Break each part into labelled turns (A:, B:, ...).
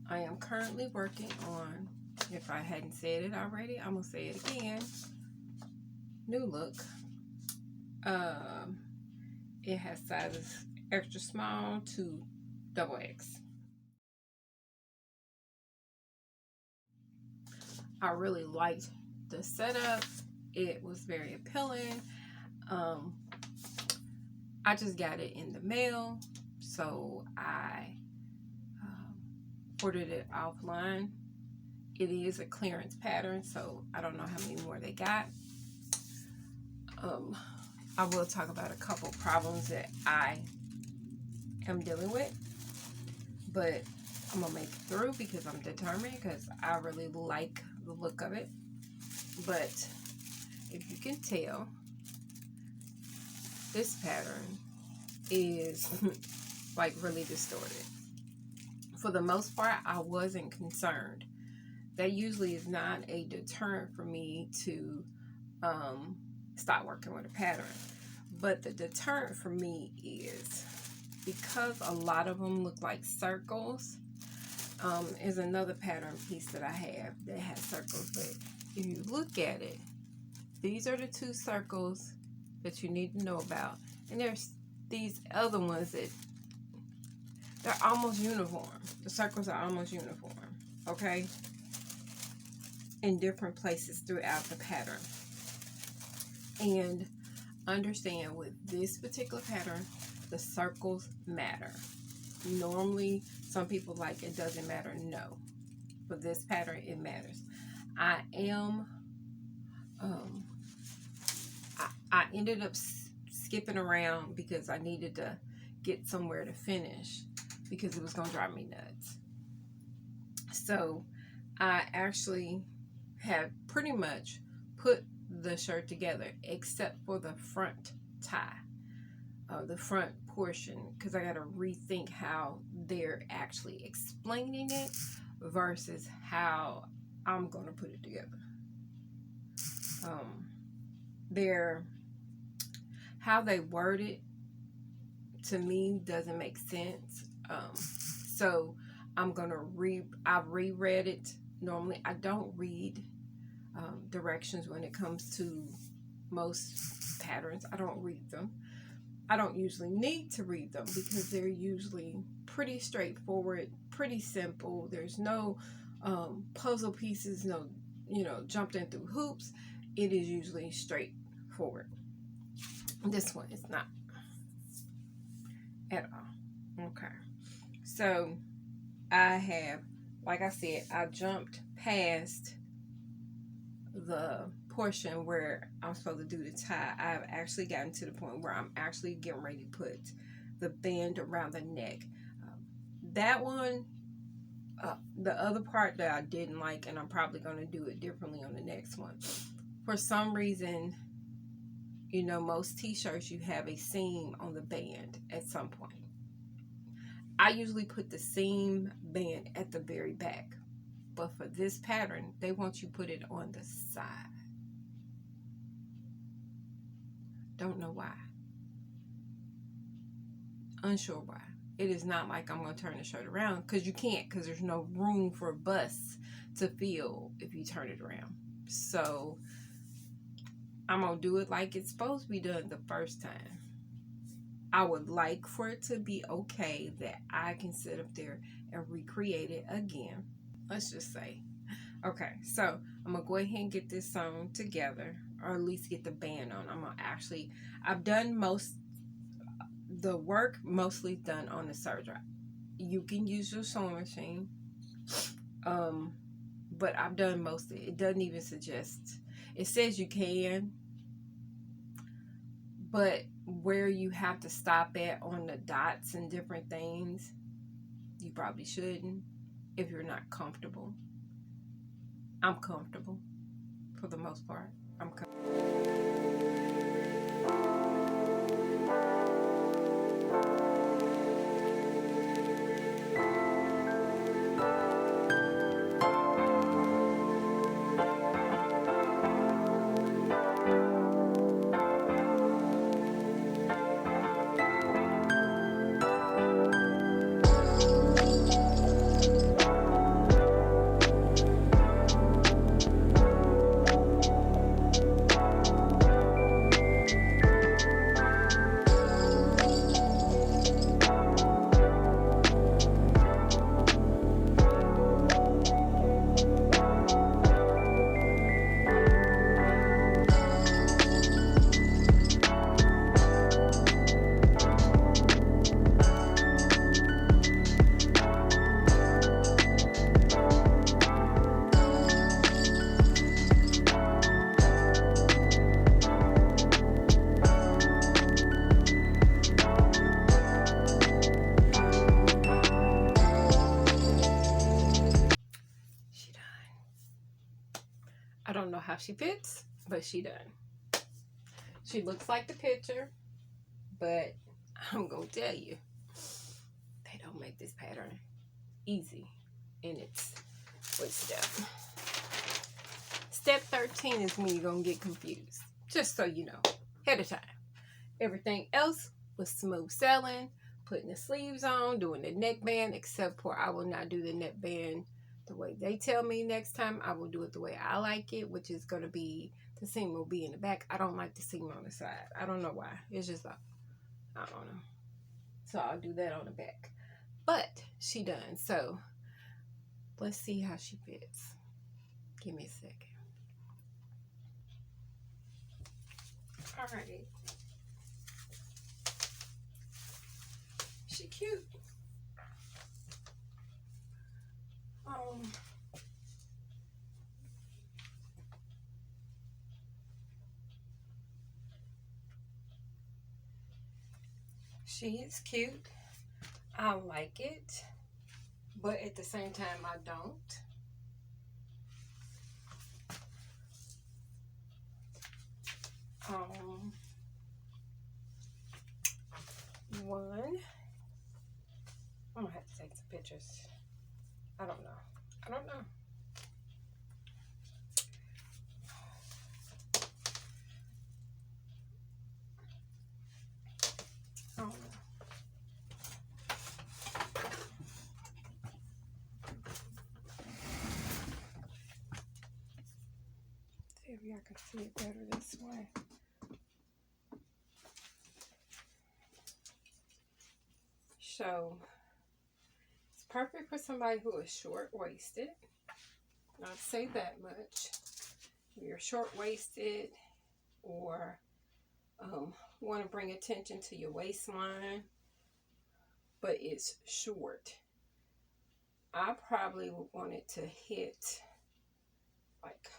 A: I am currently working on, if I hadn't said it already, I'm going to say it again, new look. It has sizes extra small to XX. I really liked the setup. It was very appealing. I just got it in the mail, so I ordered it offline. It is a clearance pattern, so I don't know how many more they got. I will talk about a couple problems that I am dealing with, but I'm gonna make it through because I'm determined, because I really like the look of it. But if you can tell, this pattern is like really distorted. For the most part, I wasn't concerned. That usually is not a deterrent for me to stop working with a pattern. But the deterrent for me is because a lot of them look like circles. Is another pattern piece that I have that has circles, but if you look at it, these are the two circles that you need to know about, and there's these other ones that they're almost uniform. The circles are almost uniform, okay, in different places throughout the pattern. And understand, with this particular pattern, the circles matter. Normally some people like it doesn't matter. No, for this pattern it matters. I ended up skipping around because I needed to get somewhere to finish, because it was gonna drive me nuts. So I actually have pretty much put the shirt together except for the front tie, the front portion, because I got to rethink how they're actually explaining it versus how I'm going to put it together. How they word it to me doesn't make sense. So I'm going to I've reread it. Normally I don't read directions when it comes to most patterns. I don't read them. I don't usually need to read them because they're usually pretty straightforward, pretty simple. There's no puzzle pieces, no, jumped in through hoops. It is usually straightforward. This one is not at all. Okay. So I have, like I said, I jumped past the portion where I'm supposed to do the tie. I've actually gotten to the point where I'm actually getting ready to put the band around the neck. That one, the other part that I didn't like, and I'm probably going to do it differently on the next one. For some reason, most t-shirts, you have a seam on the band at some point. I usually put the seam band at the very back, but for this pattern, they want you to put it on the side. Don't know why. Unsure why. It is not like I'm going to turn the shirt around, because you can't, because there's no room for bust to fill if you turn it around. So I'm going to do it like it's supposed to be done the first time. I would like for it to be okay that I can sit up there and recreate it again. Let's just say. Okay, so I'm going to go ahead and get this song together, or at least get the band on. I've done the work mostly done on the serger. You can use your sewing machine, but I've done most of it. It doesn't even suggest, it says you can, but where you have to stop at on the dots and different things, you probably shouldn't if you're not comfortable. I'm comfortable for the most part. I'm comfortable. don't know how she fits, but she done. She looks like the picture, but I'm gonna tell you, they don't make this pattern easy in its step. Step 13 is when you're gonna get confused. Just so you know, ahead of time. Everything else was smooth sailing, putting the sleeves on, doing the neckband, except for I will not do the neckband the way they tell me next time. I will do it the way I like it, which is going to be, the seam will be in the back. I don't like the seam on the side. I don't know why. It's just like, I don't know. So I'll do that on the back. But she done. So let's see how she fits. Give me a second. All right. She cute. She is cute. I like it, but at the same time, I don't. One. I'm gonna have to take some pictures. I don't know. I don't know. I don't know. Maybe I can see it better this way. So it's perfect for somebody who is short-waisted. I'll say that much. If you're short-waisted or want to bring attention to your waistline, but it's short, I probably would want it to hit like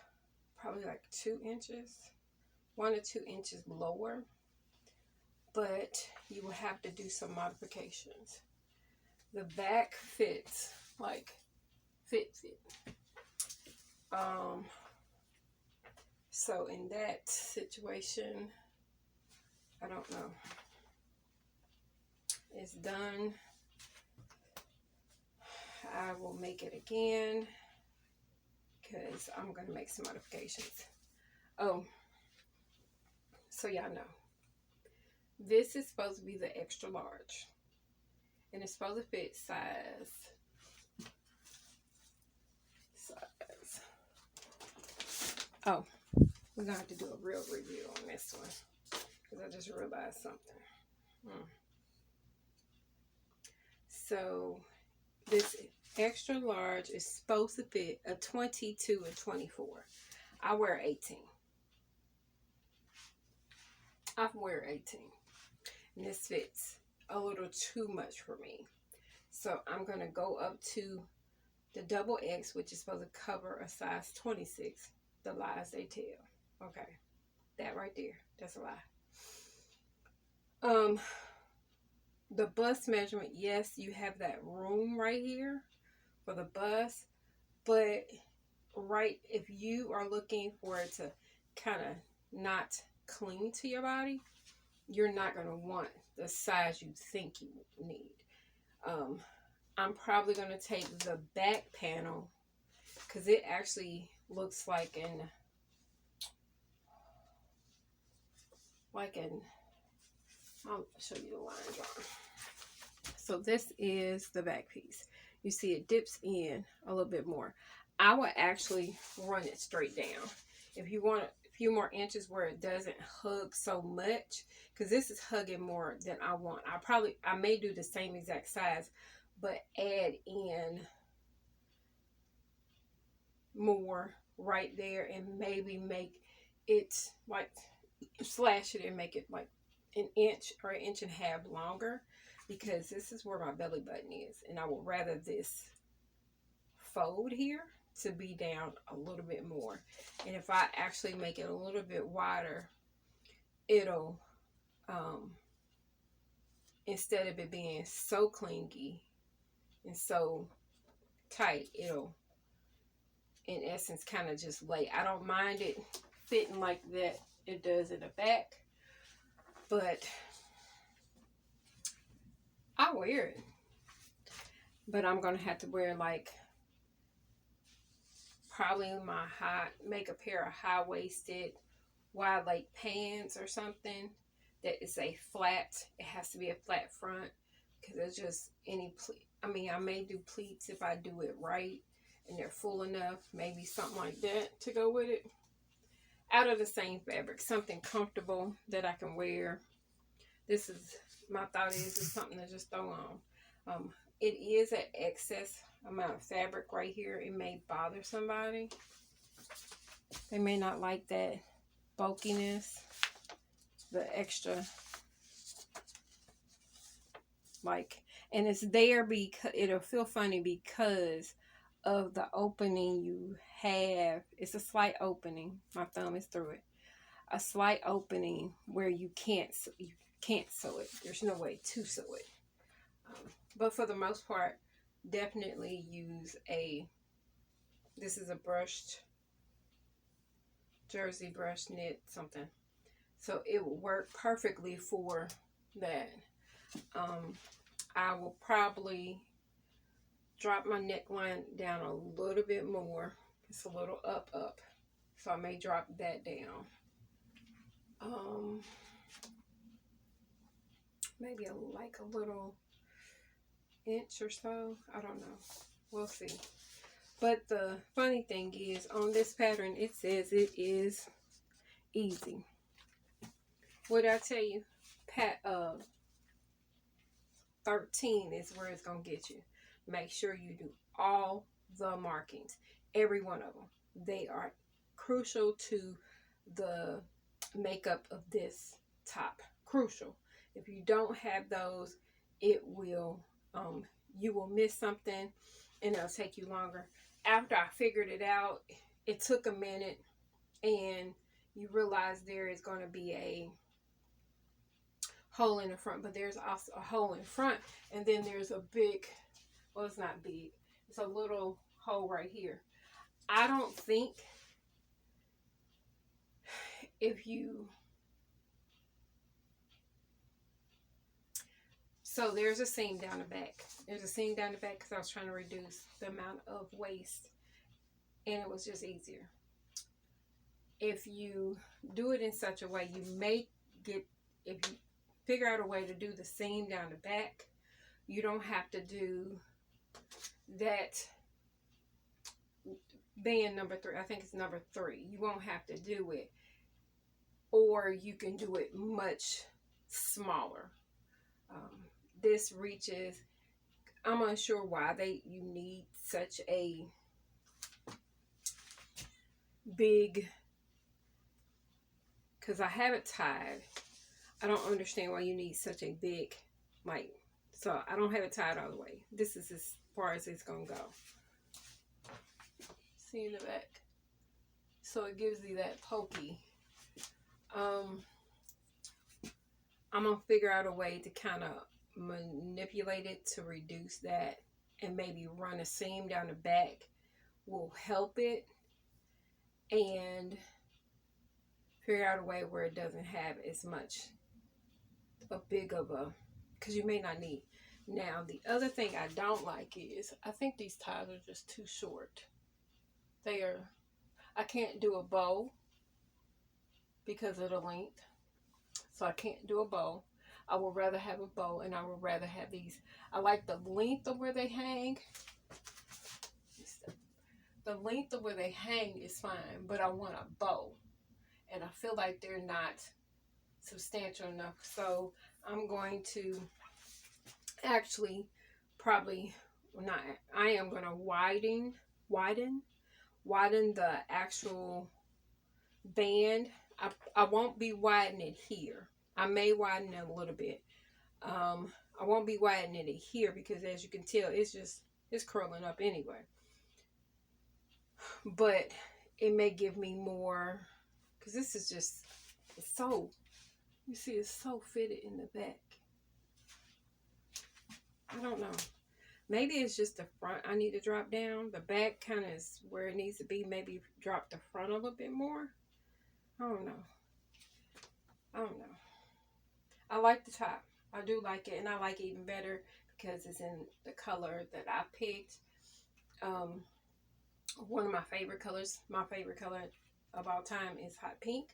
A: probably like 2 inches, 1 or 2 inches lower, but you will have to do some modifications. The back fits, like fit. So in that situation, I don't know. It's done. I will make it again because I'm going to make some modifications. Oh, so y'all know. This is supposed to be the extra large. And it's supposed to fit size. Oh, we're going to have to do a real review on this one. Because I just realized something. So, this extra large is supposed to fit a 22 and 24. I wear 18. I wear 18. And this fits a little too much for me. So, I'm going to go up to the double X, which is supposed to cover a size 26. The lies they tell. Okay. That right there. That's a lie. The bust measurement, yes, you have that room right here for the bust, but if you are looking for it to kind of not cling to your body, you're not going to want the size you think you need. I'm probably going to take the back panel because it actually looks like I'll show you the line drawing. So this is the back piece. You see it dips in a little bit more. I would actually run it straight down. If you want a few more inches where it doesn't hug so much, because this is hugging more than I want. I may do the same exact size, but add in more right there and maybe make it like slash it and make it like an inch or an inch and a half longer, because this is where my belly button is and I would rather this fold here to be down a little bit more. And if I actually make it a little bit wider, it'll instead of it being so clingy and so tight, it'll in essence, kind of just lay. I don't mind it fitting like that it does in the back, but I wear it. But I'm gonna have to wear like probably make a pair of high-waisted wide leg pants or something that is a flat. It has to be a flat front, because it's just I mean, I may do pleats if I do it right and they're full enough. Maybe something like that to go with it. Out of the same fabric, something comfortable that I can wear. This is my thought is it's something to just throw on. It is an excess amount of fabric right here. It may bother somebody. They may not like that bulkiness, the extra, like, and it's there because it'll feel funny because of the opening you have. It's a slight opening. My thumb is through it. A slight opening where you can't sew it. There's no way to sew it. But for the most part, definitely use this is a brushed jersey brush knit something. So it will work perfectly for that. I will probably drop my neckline down a little bit more. It's a little up. So I may drop that down. Maybe like a little inch or so. I don't know. We'll see. But the funny thing is, on this pattern, it says it is easy. What did I tell you? 13 is where it's going to get you. Make sure you do all the markings. Every one of them. They are crucial to the makeup of this top. Crucial. If you don't have those, it will, you will miss something and it'll take you longer. After I figured it out, it took a minute, and you realize there is going to be a hole in the front, but there's also a hole in front, and then there's a big, well, it's not big, it's a little hole right here. I don't think so there's a seam down the back. There's a seam down the back because I was trying to reduce the amount of waist, and it was just easier. If you do it in such a way, you may get, if you figure out a way to do the seam down the back, you don't have to do that band number 3. I think it's number 3. You won't have to do it, or you can do it much smaller. This reaches, I'm unsure why you need such a big, because I have it tied. I don't understand why you need such a big, like, so I don't have it tied all the way. This is as far as it's gonna go. See in the back. So it gives you that pokey. I'm gonna figure out a way to kind of manipulate it to reduce that, and maybe run a seam down the back will help it, and figure out a way where it doesn't have as much a big of a, because you may not need. Now the other thing I don't like is, I think these ties are just too short. I can't do a bow because of the length, so I can't do a bow. I would rather have a bow, and I would rather have these. I like the length of where they hang. The length of where they hang is fine, but I want a bow, and I feel like they're not substantial enough. So I'm going to actually I am going to widen the actual band. I won't be widening it here. I may widen it a little bit. I won't be widening it here because, as you can tell, it's curling up anyway. But it may give me more, because this is just, it's so, you see, it's so fitted in the back. I don't know. Maybe it's just the front I need to drop down. The back kind of is where it needs to be. Maybe drop the front a little bit more. I don't know. I don't know. I like the top. I do like it, and I like it even better because it's in the color that I picked. Um, One of my favorite color of all time is hot pink.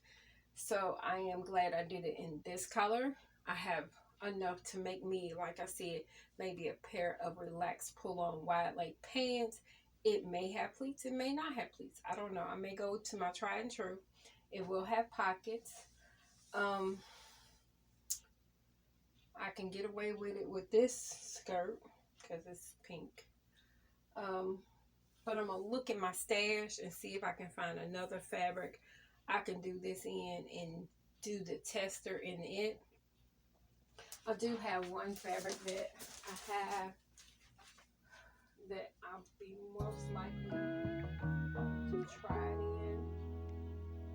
A: So I am glad I did it in this color. I have enough to make me, like I said, maybe a pair of relaxed pull-on wide leg pants. It may have pleats, it may not have pleats. I don't know. I may go to my tried and true. It will have pockets. Um, I can get away with it with this skirt because it's pink. Um, but I'm going to look at my stash and see if I can find another fabric I can do this in and do the tester in it. I do have one fabric that I have that I'll be most likely to try it in.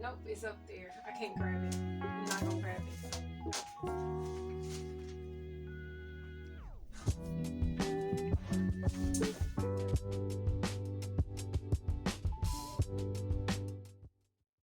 A: Nope, it's up there. I can't grab it. I'm not going to grab it.